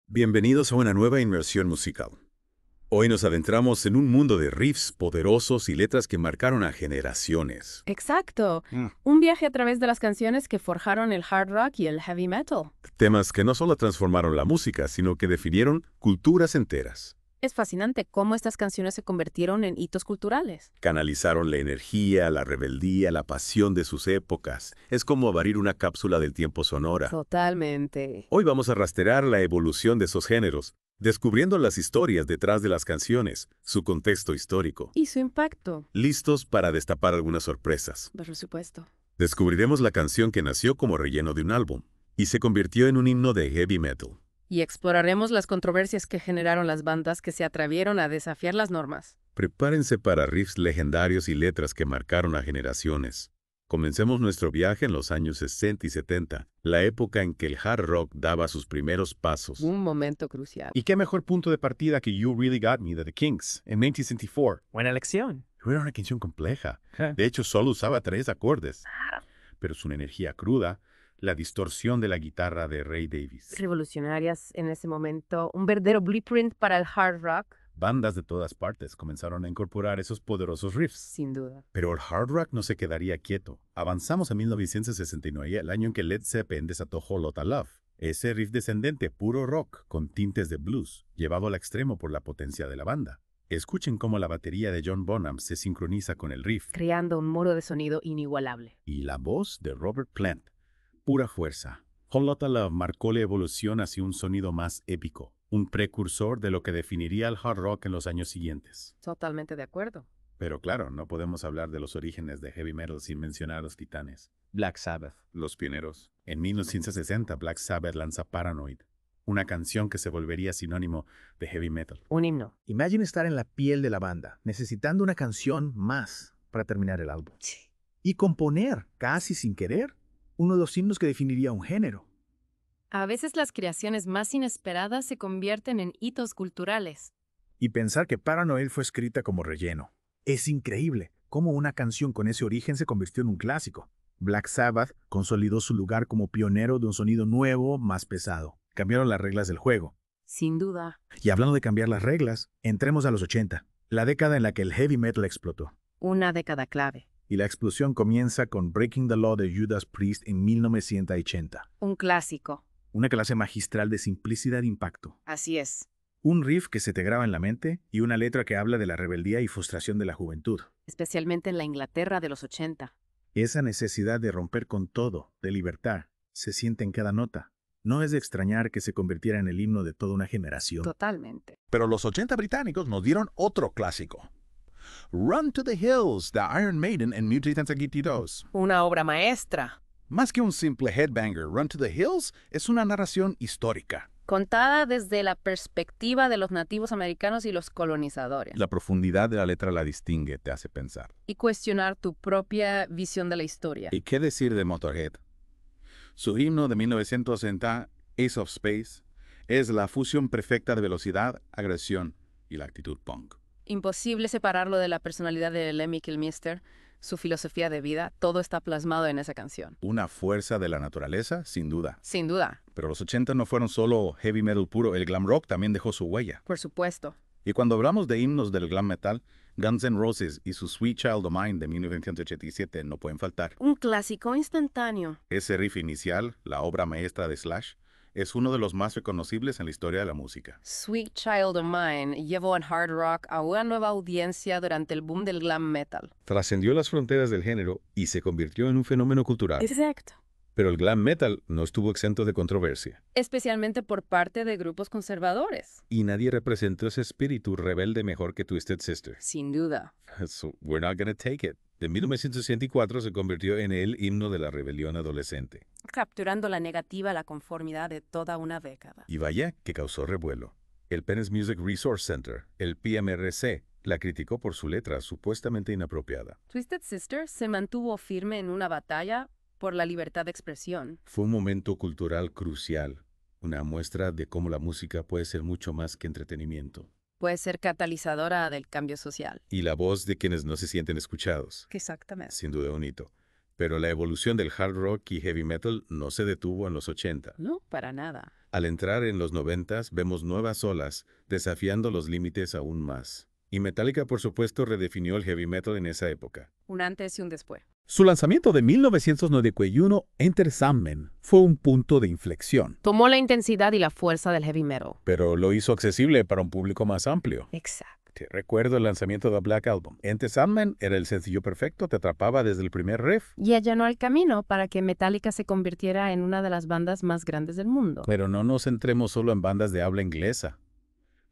Bienvenidos a una nueva inmersión musical. Hoy nos adentramos en un mundo de riffs poderosos y letras que marcaron a generaciones. Exacto. Mm. Un viaje a través de las canciones que forjaron el hard rock y el heavy metal. Temas que no solo transformaron la música, sino que definieron culturas enteras. Es fascinante cómo estas canciones se convirtieron en hitos culturales. Canalizaron la energía, la rebeldía, la pasión de sus épocas. Es como abrir una cápsula del tiempo sonora. Totalmente. Hoy vamos a rastrear la evolución de esos géneros, descubriendo las historias detrás de las canciones, su contexto histórico. Y su impacto, Listos para destapar algunas sorpresas. por supuesto. Descubriremos la canción que nació como relleno de un álbum y se convirtió en un himno de heavy metal. Y exploraremos las controversias que generaron las bandas que se atrevieron a desafiar las normas. Prepárense para riffs legendarios y letras que marcaron a generaciones. Comencemos nuestro viaje en los años 60 y 70, la época en que el hard rock daba sus primeros pasos. Un momento crucial. ¿Y qué mejor punto de partida que You Really Got Me de The Kinks en 1964? Buena elección. Era una canción compleja. De hecho, solo usaba 3 acordes. Pero su energía cruda, la distorsión de la guitarra de Ray Davies. Revolucionarias en ese momento, un verdadero blueprint para el hard rock, Bandas de todas partes comenzaron a incorporar esos poderosos riffs. sin duda. Pero el hard rock no se quedaría quieto. Avanzamos a 1969, el año en que Led Zeppelin desató Whole Lotta Love. Ese riff descendente, puro rock, con tintes de blues, llevado al extremo por la potencia de la banda. Escuchen cómo la batería de John Bonham se sincroniza con el riff. Creando un muro de sonido inigualable. Y la voz de Robert Plant. Pura fuerza. Whole Lotta Love marcó la evolución hacia un sonido más épico, un precursor de lo que definiría el hard rock en los años siguientes. Totalmente de acuerdo. Pero claro, no podemos hablar de los orígenes de heavy metal sin mencionar a los titanes, Black Sabbath. los pioneros. En 1960, Black Sabbath lanza Paranoid, una canción que se volvería sinónimo de heavy metal. Un himno. Imagine estar en la piel de la banda, necesitando una canción más para terminar el álbum. Y componer, casi sin querer, uno de los himnos que definiría un género. A veces las creaciones más inesperadas se convierten en hitos culturales. Y pensar que Paranoid fue escrita como relleno. Es increíble cómo una canción con ese origen se convirtió en un clásico. Black Sabbath consolidó su lugar como pionero de un sonido nuevo, más pesado. Cambiaron las reglas del juego. Sin duda. Y hablando de cambiar las reglas, entremos a los 80, la década en la que el heavy metal explotó. Una década clave. Y la explosión comienza con Breaking the Law de Judas Priest en 1980. Un clásico. Una clase magistral de simplicidad e impacto. Así es. Un riff que se te graba en la mente y una letra que habla de la rebeldía y frustración de la juventud. Especialmente en la Inglaterra de los 80. Esa necesidad de romper con todo, de libertad, se siente en cada nota. No es de extrañar que se convirtiera en el himno de toda una generación. Totalmente. Pero los 80 británicos nos dieron otro clásico. Run to the Hills de Iron Maiden en 1972. Una obra maestra. Más que un simple headbanger, Run to the Hills es una narración histórica. Contada desde la perspectiva de los nativos americanos y los colonizadores. La profundidad de la letra la distingue, te hace pensar. Y cuestionar tu propia visión de la historia. ¿Y qué decir de Motorhead? Su himno de 1960, Ace of Space, es la fusión perfecta de velocidad, agresión y la actitud punk. Imposible separarlo de la personalidad de Lemmy Kilmister, su filosofía de vida. Todo está plasmado en esa canción. Una fuerza de la naturaleza, sin duda. Sin duda. Pero los 80 no fueron solo heavy metal puro, el glam rock también dejó su huella. Por supuesto. Y cuando hablamos de himnos del glam metal, Guns N' Roses y su Sweet Child O' Mine de 1987 no pueden faltar. Un clásico instantáneo. Ese riff inicial, la obra maestra de Slash, es uno de los más reconocibles en la historia de la música. Sweet Child O' Mine llevó al hard rock a una nueva audiencia durante el boom del glam metal. Trascendió las fronteras del género y se convirtió en un fenómeno cultural. Exacto. Pero el glam metal no estuvo exento de controversia. Especialmente por parte de grupos conservadores. Y nadie representó ese espíritu rebelde mejor que Twisted Sister. Sin duda. So, we're not gonna take it. De 1964 se convirtió en el himno de la rebelión adolescente. Capturando la negativa a la conformidad de toda una década. Y vaya que causó revuelo. El Penn Music Resource Center, el PMRC, la criticó por su letra supuestamente inapropiada. Twisted Sister se mantuvo firme en una batalla por la libertad de expresión. Fue un momento cultural crucial, una muestra de cómo la música puede ser mucho más que entretenimiento. Puede ser catalizadora del cambio social. Y la voz de quienes no se sienten escuchados. Exactamente. Sin duda un hito. Pero la evolución del hard rock y heavy metal no se detuvo en los 80. No, para nada. Al entrar en los 90s vemos nuevas olas, desafiando los límites aún más. Y Metallica, por supuesto, redefinió el heavy metal en esa época. Un antes y un después. Su lanzamiento de 1991, Enter Sandman, fue un punto de inflexión, Tomó la intensidad y la fuerza del heavy metal. pero lo hizo accesible para un público más amplio. Exacto. Te recuerdo el lanzamiento de Black Album. Enter Sandman era el sencillo perfecto, te atrapaba desde el primer riff. Y allanó el camino para que Metallica se convirtiera en una de las bandas más grandes del mundo. Pero no nos centremos solo en bandas de habla inglesa.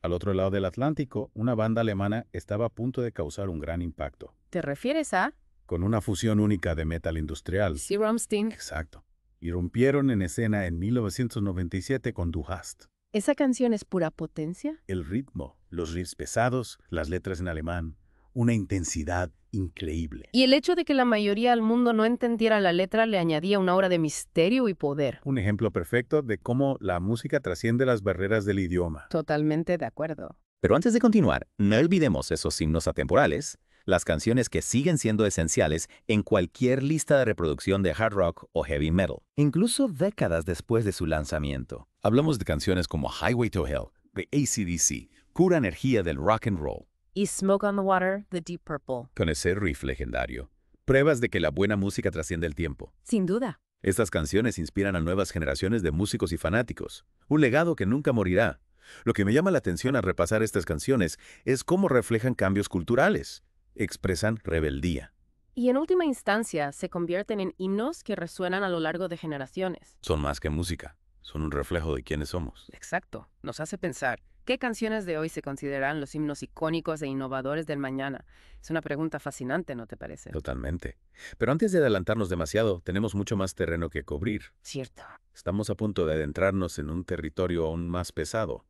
Al otro lado del Atlántico, una banda alemana estaba a punto de causar un gran impacto, ¿Te refieres a con una fusión única de metal industrial. Sie Rammstein? Exacto. Irrumpieron en escena en 1997 con Du Hast. ¿Esa canción es pura potencia? El ritmo, los riffs pesados, las letras en alemán, una intensidad increíble. Y el hecho de que la mayoría del mundo no entendiera la letra le añadía una aura de misterio y poder. Un ejemplo perfecto de cómo la música trasciende las barreras del idioma. Totalmente de acuerdo. Pero antes de continuar, no olvidemos esos himnos atemporales, las canciones que siguen siendo esenciales en cualquier lista de reproducción de hard rock o heavy metal, incluso décadas después de su lanzamiento. Hablamos de canciones como Highway to Hell, de AC/DC, pura energía del rock and roll, Y Smoke on the Water, The Deep Purple. con ese riff legendario. Pruebas de que la buena música trasciende el tiempo. Sin duda. Estas canciones inspiran a nuevas generaciones de músicos y fanáticos, un legado que nunca morirá. Lo que me llama la atención al repasar estas canciones es cómo reflejan cambios culturales, expresan rebeldía. Y en última instancia, se convierten en himnos que resuenan a lo largo de generaciones. Son más que música, son un reflejo de quiénes somos. Exacto. Nos hace pensar, ¿qué canciones de hoy se consideran los himnos icónicos e innovadores del mañana? Es una pregunta fascinante, ¿no te parece? Totalmente. Pero antes de adelantarnos demasiado, tenemos mucho más terreno que cubrir. Cierto. Estamos a punto de adentrarnos en un territorio aún más pesado.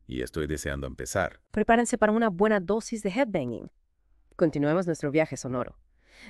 Y estoy deseando empezar. Prepárense para una buena dosis de headbanging. Continuemos nuestro viaje sonoro.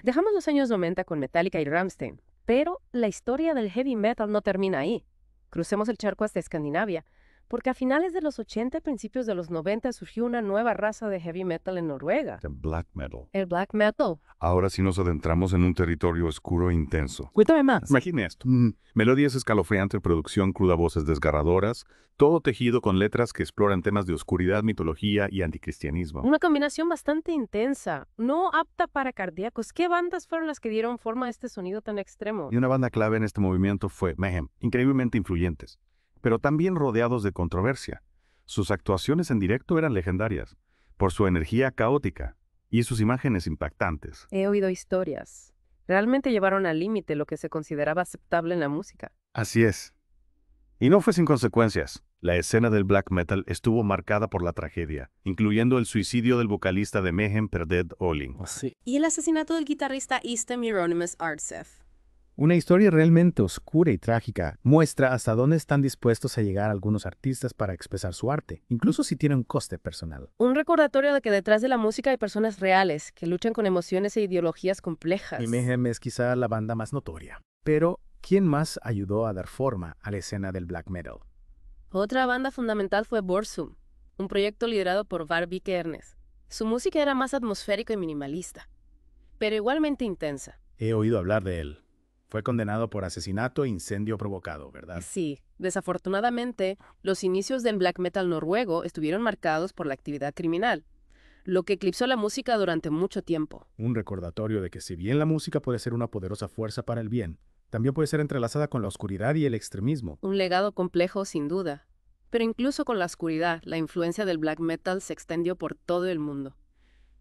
Dejamos los años 90 con Metallica y Rammstein, pero la historia del heavy metal no termina ahí. Crucemos el charco hasta Escandinavia, porque a finales de los 80 y principios de los 90 surgió una nueva raza de heavy metal en Noruega, The black metal. el black metal. Ahora sí nos adentramos en un territorio oscuro e intenso. Cuéntame más. Imagine esto. Melodías escalofriantes, producción cruda, voces desgarradoras, todo tejido con letras que exploran temas de oscuridad, mitología y anticristianismo. Una combinación bastante intensa, no apta para cardíacos. ¿Qué bandas fueron las que dieron forma a este sonido tan extremo? Y una banda clave en este movimiento fue Mayhem, increíblemente influyentes, pero también rodeados de controversia. Sus actuaciones en directo eran legendarias, por su energía caótica y sus imágenes impactantes. He oído historias. Realmente llevaron al límite lo que se consideraba aceptable en la música. Así es. Y no fue sin consecuencias. La escena del black metal estuvo marcada por la tragedia, incluyendo el suicidio del vocalista de Mayhem, Perded Olin. Y el asesinato del guitarrista Easton Hieronymus Artseth. Una historia realmente oscura y trágica muestra hasta dónde están dispuestos a llegar algunos artistas para expresar su arte, incluso si tiene un coste personal. Un recordatorio de que detrás de la música hay personas reales que luchan con emociones e ideologías complejas. Y Mayhem es quizá la banda más notoria. Pero, ¿quién más ayudó a dar forma a la escena del black metal? Otra banda fundamental fue Burzum, un proyecto liderado por Barbie Kernes. Su música era más atmosférica y minimalista, pero igualmente intensa. He oído hablar de él. Fue condenado por asesinato e incendio provocado, ¿verdad? Sí, desafortunadamente, los inicios del black metal noruego estuvieron marcados por la actividad criminal, lo que eclipsó la música durante mucho tiempo. Un recordatorio de que si bien la música puede ser una poderosa fuerza para el bien, también puede ser entrelazada con la oscuridad y el extremismo. Un legado complejo, sin duda. Pero incluso con la oscuridad, la influencia del black metal se extendió por todo el mundo,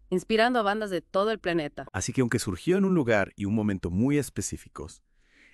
inspirando a bandas de todo el planeta. Así que aunque surgió en un lugar y un momento muy específicos,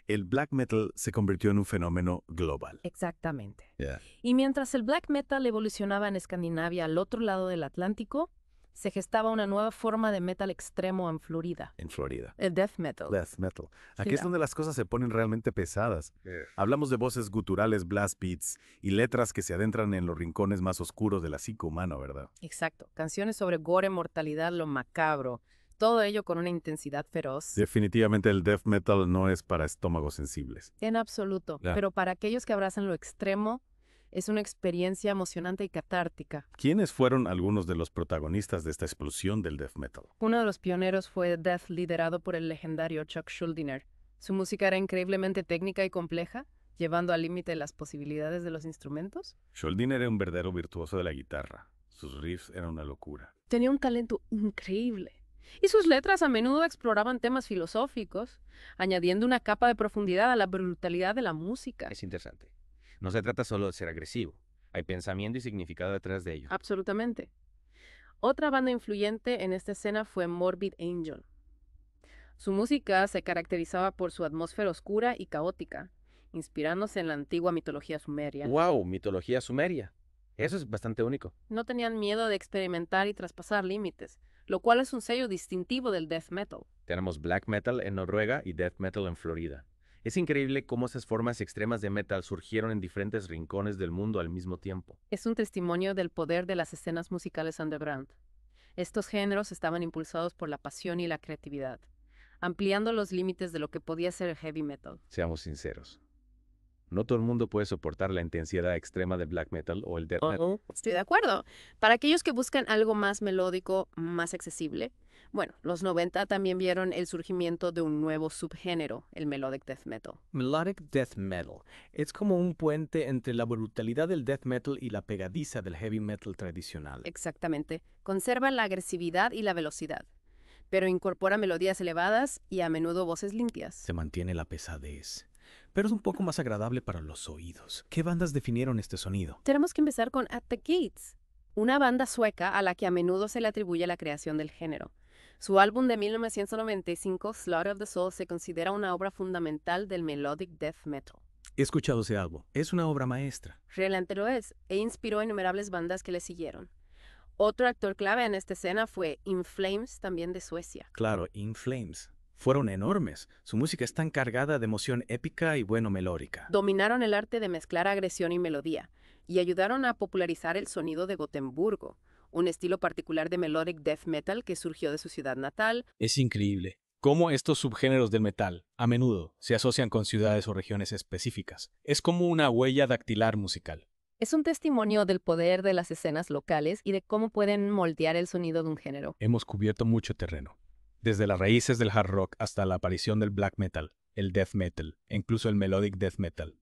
el black metal se convirtió en un fenómeno global. Exactamente. Yeah. Y mientras el black metal evolucionaba en Escandinavia al otro lado del Atlántico, se gestaba una nueva forma de metal extremo en Florida, En Florida. el death metal. Death metal. Aquí Sí, es donde las cosas se ponen realmente pesadas. Hablamos de voces guturales, blast beats y letras que se adentran en los rincones más oscuros de la psique humana, ¿verdad? Exacto. Canciones sobre gore, mortalidad, lo macabro. Todo ello con una intensidad feroz. Definitivamente el death metal no es para estómagos sensibles. En absoluto. Ya. Pero para aquellos que abrazan lo extremo, es una experiencia emocionante y catártica. ¿Quiénes fueron algunos de los protagonistas de esta explosión del death metal? Uno de los pioneros fue Death, liderado por el legendario Chuck Schuldiner. Su música era increíblemente técnica y compleja, llevando al límite las posibilidades de los instrumentos. Sköldin era un verdadero virtuoso de la guitarra. Sus riffs eran una locura. Tenía un talento increíble. Y sus letras a menudo exploraban temas filosóficos, añadiendo una capa de profundidad a la brutalidad de la música. Es interesante. No se trata solo de ser agresivo. Hay pensamiento y significado detrás de ello. Absolutamente. Otra banda influyente en esta escena fue Morbid Angel. Su música se caracterizaba por su atmósfera oscura y caótica, inspirándose en la antigua mitología sumeria. ¡Wow! Mitología sumeria. Eso es bastante único. No tenían miedo de experimentar y traspasar límites, lo cual es un sello distintivo del death metal. Tenemos black metal en Noruega y death metal en Florida. Es increíble cómo esas formas extremas de metal surgieron en diferentes rincones del mundo al mismo tiempo. Es un testimonio del poder de las escenas musicales underground. Estos géneros estaban impulsados por la pasión y la creatividad, ampliando los límites de lo que podía ser el heavy metal. Seamos sinceros. No todo el mundo puede soportar la intensidad extrema del black metal o el death metal. Estoy de acuerdo. Para aquellos que buscan algo más melódico, más accesible, bueno, los 90 también vieron el surgimiento de un nuevo subgénero, el melodic death metal. Melodic death metal es como un puente entre la brutalidad del death metal y la pegadiza del heavy metal tradicional. Exactamente. Conserva la agresividad y la velocidad, pero incorpora melodías elevadas y a menudo voces limpias. Se mantiene la pesadez, pero es un poco más agradable para los oídos. ¿Qué bandas definieron este sonido? Tenemos que empezar con At the Gates, una banda sueca a la que a menudo se le atribuye la creación del género. Su álbum de 1995, Slaughter of the Soul, se considera una obra fundamental del melodic death metal. He escuchado ese álbum. Es una obra maestra. Realmente lo es, e inspiró a innumerables bandas que le siguieron. Otro actor clave en esta escena fue In Flames, también de Suecia. Claro, In Flames. Fueron enormes. Su música es tan cargada de emoción épica y bueno melódica. Dominaron el arte de mezclar agresión y melodía, y ayudaron a popularizar el sonido de Gotemburgo, un estilo particular de melodic death metal que surgió de su ciudad natal. Es increíble cómo estos subgéneros del metal a menudo se asocian con ciudades o regiones específicas. Es como una huella dactilar musical. Es un testimonio del poder de las escenas locales y de cómo pueden moldear el sonido de un género. Hemos cubierto mucho terreno, desde las raíces del hard rock hasta la aparición del black metal, el death metal e incluso el melodic death metal.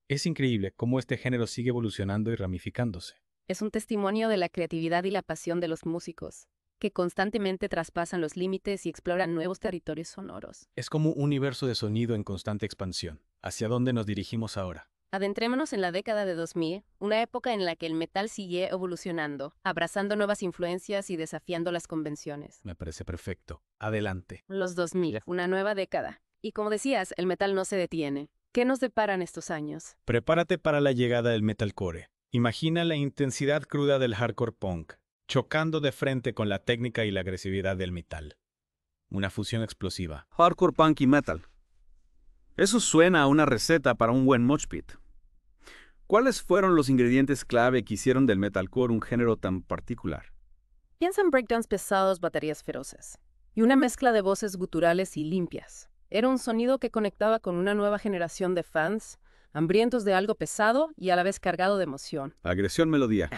Es increíble cómo este género sigue evolucionando y ramificándose. Es un testimonio de la creatividad y la pasión de los músicos, que constantemente traspasan los límites y exploran nuevos territorios sonoros. Es como un universo de sonido en constante expansión. ¿Hacia dónde nos dirigimos ahora? Adentrémonos en la década de 2000, una época en la que el metal sigue evolucionando, abrazando nuevas influencias y desafiando las convenciones. Me parece perfecto. Adelante. Los 2000, una nueva década. Y como decías, el metal no se detiene. ¿Qué nos deparan estos años? Prepárate para la llegada del metalcore. Imagina la intensidad cruda del hardcore punk, chocando de frente con la técnica y la agresividad del metal. Una fusión explosiva. Hardcore punk y metal. Eso suena a una receta para un buen mosh pit. ¿Cuáles fueron los ingredientes clave que hicieron del metalcore un género tan particular? Piensa en breakdowns pesados, baterías feroces, y una mezcla de voces guturales y limpias. Era un sonido que conectaba con una nueva generación de fans, hambrientos de algo pesado y a la vez cargado de emoción. Agresión, melodía.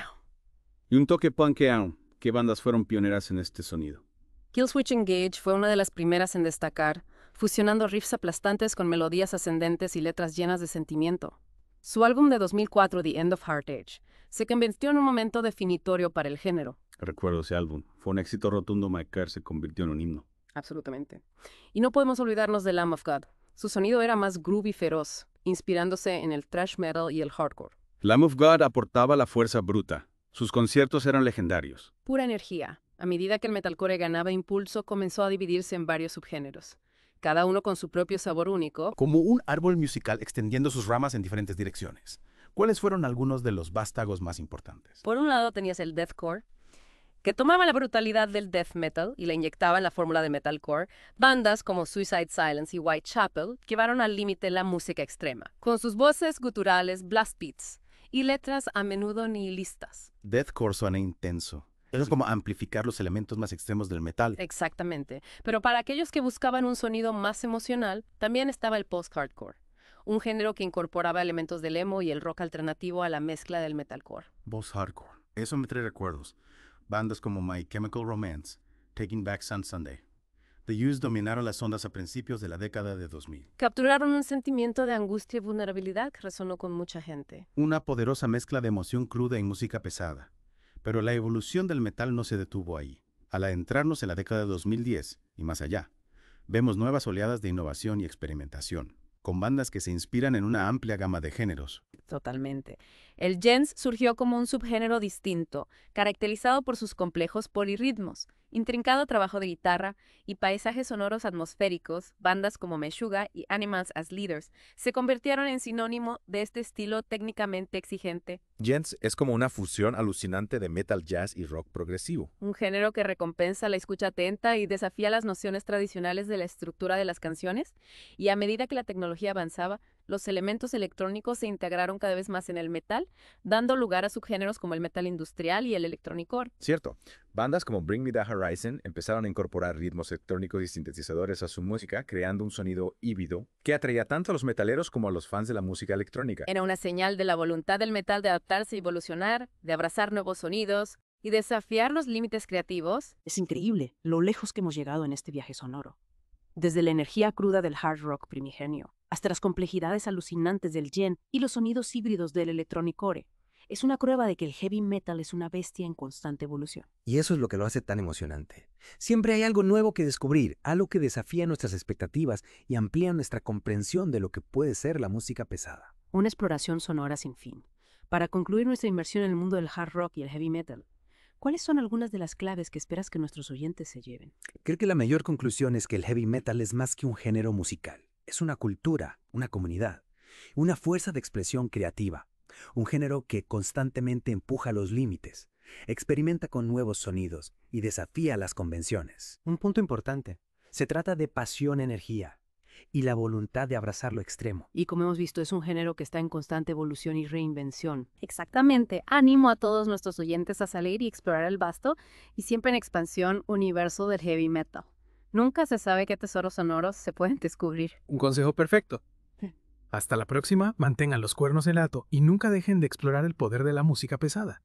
Y un toque punkeado. ¿Qué bandas fueron pioneras en este sonido? Killswitch Engage fue una de las primeras en destacar, fusionando riffs aplastantes con melodías ascendentes y letras llenas de sentimiento. Su álbum de 2004, The End of Heartache, se convirtió en un momento definitorio para el género. Recuerdo ese álbum. Fue un éxito rotundo. My Car se convirtió en un himno. Absolutamente. Y no podemos olvidarnos de Lamb of God. Su sonido era más groovy y feroz, inspirándose en el thrash metal y el hardcore. Lamb of God aportaba la fuerza bruta. Sus conciertos eran legendarios. Pura energía. A medida que el metalcore ganaba impulso, comenzó a dividirse en varios subgéneros, cada uno con su propio sabor único. Como un árbol musical extendiendo sus ramas en diferentes direcciones. ¿Cuáles fueron algunos de los vástagos más importantes? Por un lado tenías el deathcore, que tomaba la brutalidad del death metal y la inyectaba en la fórmula de metalcore. Bandas como Suicide Silence y Whitechapel llevaron al límite la música extrema, con sus voces guturales, blast beats y letras a menudo nihilistas. Deathcore suena intenso. Eso es como amplificar los elementos más extremos del metal. Exactamente. Pero para aquellos que buscaban un sonido más emocional, también estaba el post-hardcore, un género que incorporaba elementos del emo y el rock alternativo a la mezcla del metalcore. Post-hardcore. Eso me trae recuerdos. Bandas como My Chemical Romance, Taking Back Sun Sunday. The Used dominaron las ondas a principios de la década de 2000. Capturaron un sentimiento de angustia y vulnerabilidad que resonó con mucha gente. Una poderosa mezcla de emoción cruda y música pesada. Pero la evolución del metal no se detuvo ahí. Al adentrarnos en la década de 2010 y más allá, vemos nuevas oleadas de innovación y experimentación, con bandas que se inspiran en una amplia gama de géneros. Totalmente. El djent surgió como un subgénero distinto, caracterizado por sus complejos polirritmos, intrincado trabajo de guitarra y paisajes sonoros atmosféricos. Bandas como Meshuggah y Animals as Leaders se convirtieron en sinónimo de este estilo técnicamente exigente. Djent es como una fusión alucinante de metal, jazz y rock progresivo. Un género que recompensa la escucha atenta y desafía las nociones tradicionales de la estructura de las canciones, y a medida que la tecnología avanzaba, los elementos electrónicos se integraron cada vez más en el metal, dando lugar a subgéneros como el metal industrial y el electroniccore. Cierto, bandas como Bring Me the Horizon empezaron a incorporar ritmos electrónicos y sintetizadores a su música, creando un sonido híbrido que atraía tanto a los metaleros como a los fans de la música electrónica. Era una señal de la voluntad del metal de adaptarse y evolucionar, de abrazar nuevos sonidos y desafiar los límites creativos. Es increíble lo lejos que hemos llegado en este viaje sonoro. Desde la energía cruda del hard rock primigenio hasta las complejidades alucinantes del djent y los sonidos híbridos del electronicore. Es una prueba de que el heavy metal es una bestia en constante evolución. Y eso es lo que lo hace tan emocionante. Siempre hay algo nuevo que descubrir, algo que desafía nuestras expectativas y amplía nuestra comprensión de lo que puede ser la música pesada. Una exploración sonora sin fin. Para concluir nuestra inmersión en el mundo del hard rock y el heavy metal, ¿cuáles son algunas de las claves que esperas que nuestros oyentes se lleven? Creo que la mayor conclusión es que el heavy metal es más que un género musical. Es una cultura, una comunidad, una fuerza de expresión creativa. Un género que constantemente empuja los límites, experimenta con nuevos sonidos y desafía las convenciones. Un punto importante. Se trata de pasión, energía y la voluntad de abrazar lo extremo. Y como hemos visto, es un género que está en constante evolución y reinvención. Exactamente. Animo a todos nuestros oyentes a salir y explorar el vasto y siempre en expansión universo del heavy metal. Nunca se sabe qué tesoros sonoros se pueden descubrir. Un consejo perfecto. Hasta la próxima, mantengan los cuernos en alto y nunca dejen de explorar el poder de la música pesada.